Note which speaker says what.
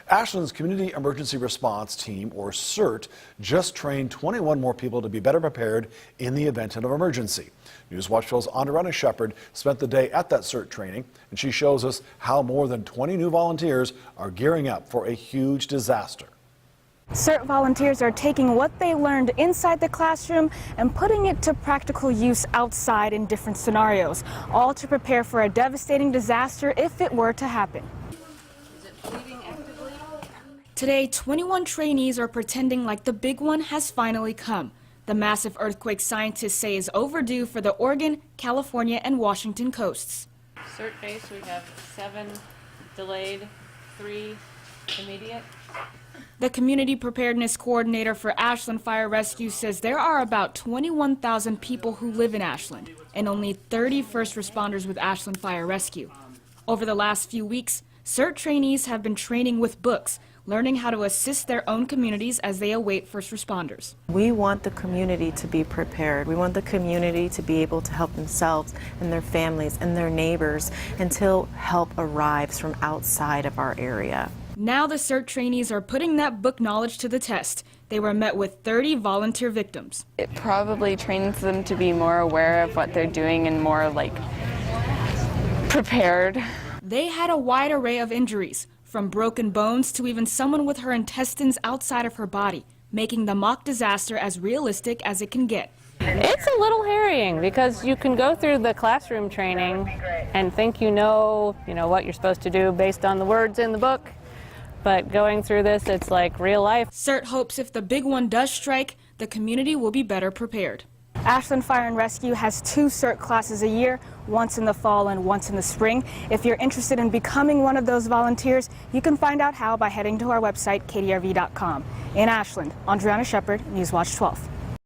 Speaker 1: Ashland's Community Emergency Response Team, or CERT, just trained 21 more people to be better prepared in the event of an emergency. Newswatch 12's Andrea Shepard spent the day at that CERT training, and she shows us how more than 20 new volunteers are gearing up for a huge disaster.
Speaker 2: CERT volunteers are taking what they learned inside the classroom and putting it to practical use outside in different scenarios, all to prepare for a devastating disaster if it were to happen. Today, 21 trainees are pretending like the big one has finally come. The massive earthquake scientists say is overdue for the Oregon, California, and Washington coasts.
Speaker 3: CERT base, we have 7 delayed, 3 immediate.
Speaker 2: The Community Preparedness Coordinator for Ashland Fire Rescue says there are about 21,000 people who live in Ashland and only 30 first responders with Ashland Fire Rescue. Over the last few weeks, CERT trainees have been training with books, learning how to assist their own communities as they await first responders.
Speaker 4: We want the community to be prepared. We want the community to be able to help themselves and their families and their neighbors until help arrives from outside of our area.
Speaker 2: Now the CERT trainees are putting that book knowledge to the test. They were met with 30 volunteer victims.
Speaker 5: It probably trains them to be more aware of what they're doing and more prepared.
Speaker 2: They had a wide array of injuries, from broken bones to even someone with her intestines outside of her body, making the mock disaster as realistic as it can get.
Speaker 3: It's a little harrying because you can go through the classroom training and think you know what you're supposed to do based on the words in the book, but going through this, it's like real life.
Speaker 2: CERT hopes if the big one does strike, the community will be better prepared. Ashland Fire and Rescue has 2 CERT classes a year, once in the fall and once in the spring. If you're interested in becoming one of those volunteers, you can find out how by heading to our website, ktrv.com. In Ashland, Andrea Shepard, Newswatch 12.